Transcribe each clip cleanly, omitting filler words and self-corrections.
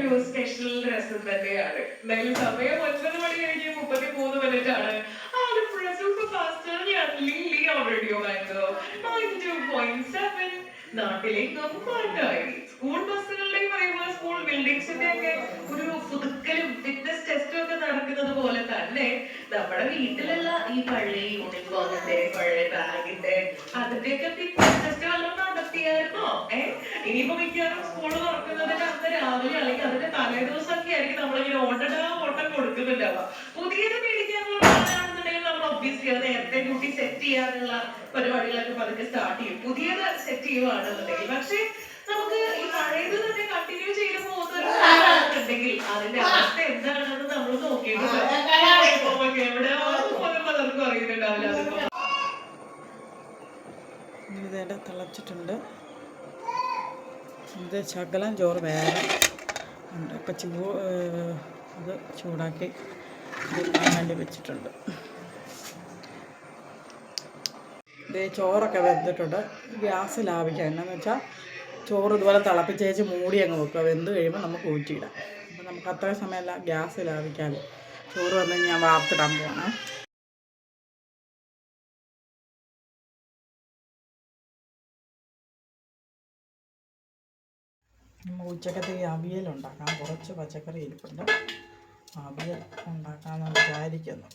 ഒരു സ്പെഷ്യൽ രസം തന്നെയാണ്. എന്തായാലും സമയം 9:33 ആലപ്പുഴ സൂപ്പർ ഫാസ്റ്റ് ഞാൻ ലില്ലി റേഡിയോ മാംഗോ 92.7 നാട്ടിലേക്കും പാട്ടായി. സ്കൂൾ ബസ്സുകളുടെ പറയുമ്പോൾ സ്കൂൾ ബിൽഡിംഗ്സിന്റെ ഒക്കെ ഒരു പുതുക്കലും ഫിറ്റ്നസ് ടെസ്റ്റും ഒക്കെ നടക്കുന്നത് പോലെ തന്നെ നമ്മുടെ വീട്ടിലുള്ള ഈ പഴയ യൂണിഫോമിന്റെ പഴയ ബാഗിന്റെ അതിന്റെയൊക്കെ ഫിറ്റ്നസ് ടെസ്റ്റ് വല്ലതും നടത്തിയായിരുന്നോ? ഇനിയിപ്പോ മിക്കവാറും സ്കൂൾ തുറക്കുന്നതിന് അന്ന് രാവിലെ അല്ലെങ്കിൽ അതിന്റെ തലേ ദിവസമൊക്കെ ആയിരിക്കും നമ്മളിങ്ങനെ ഓട്ടം കൊടുക്കുന്നുണ്ടാവുക. പുതിയത് മേടിക്കാനുള്ള പ്ലാനാണെന്നുണ്ടെങ്കിൽ നമ്മൾ ഒബ്വിയസ്ലി അത് നേരത്തെ ഡ്യൂട്ടി സെറ്റ് ചെയ്യാനുള്ള പരിപാടികളൊക്കെ പതുക്കെ സ്റ്റാർട്ട് ചെയ്യും. പുതിയത് സെറ്റ് ചെയ്യുകയാണെന്നുണ്ടെങ്കിൽ. പക്ഷെ നമുക്ക് ഈ പഴയത് തന്നെ കണ്ടിന്യൂ ചെയ്ത് പോകുന്നുണ്ടെങ്കിൽ അതിന്റെ അവസ്ഥ എന്താണെന്ന് നമ്മൾ നോക്കിയിട്ട് എവിടെയാണെന്ന് പോലും പലർക്കും അറിയുന്നുണ്ടാവില്ല. ഇതേടെ തിളച്ചിട്ടുണ്ട്. ഇത് ശകലം ചോറ് വേറെ ഉണ്ട്. ഇപ്പം അത് ചൂടാക്കി വേണ്ടി വെച്ചിട്ടുണ്ട്. ഇത് ചോറൊക്കെ വെന്തിട്ടുണ്ട്. ഗ്യാസ് ലാഭിക്കാം. എന്നാന്ന് വെച്ചാൽ ചോറ് ഇതുപോലെ തിളപ്പിച്ചേച്ച് മൂടി അങ്ങ് വെക്കുക. വെന്ത് കഴിയുമ്പോൾ നമുക്ക് ഊറ്റിയിടാം. അപ്പം നമുക്ക് അത്രയും സമയമല്ല ഗ്യാസ് ലാഭിക്കാമല്ലോ. ചോറ് വന്ന് ഞാൻ വാർത്തിടാൻ പോവാണ്. ഉച്ചക്കത്തേക്ക് അവിയൽ ഉണ്ടാക്കാം. കുറച്ച് പച്ചക്കറി ഇരിപ്പുണ്ട്. അവിയൽ ഉണ്ടാക്കാമെന്ന് വിചാരിക്കുന്നു.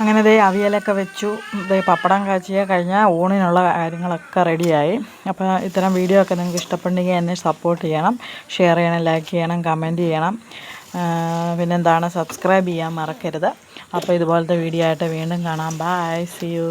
അങ്ങനെ ദേ അവിയലൊക്കെ വെച്ചു. ദേ പപ്പടം കാച്ചിയ കഴിഞ്ഞാൽ ഊണിനുള്ള കാര്യങ്ങളൊക്കെ റെഡിയായി. അപ്പോൾ ഇത്തരം വീഡിയോ ഒക്കെ നിങ്ങൾക്ക് ഇഷ്ടപ്പെട്ടെങ്കിൽ എന്നെ സപ്പോർട്ട് ചെയ്യണം, ഷെയർ ചെയ്യണം, ലൈക്ക് ചെയ്യണം, കമൻറ്റ് ചെയ്യണം. പിന്നെന്താണ്, സബ്സ്ക്രൈബ് ചെയ്യാൻ മറക്കരുത്. അപ്പോൾ ഇതുപോലത്തെ വീഡിയോ ആയിട്ട് വീണ്ടും കാണാം. Bye, see U.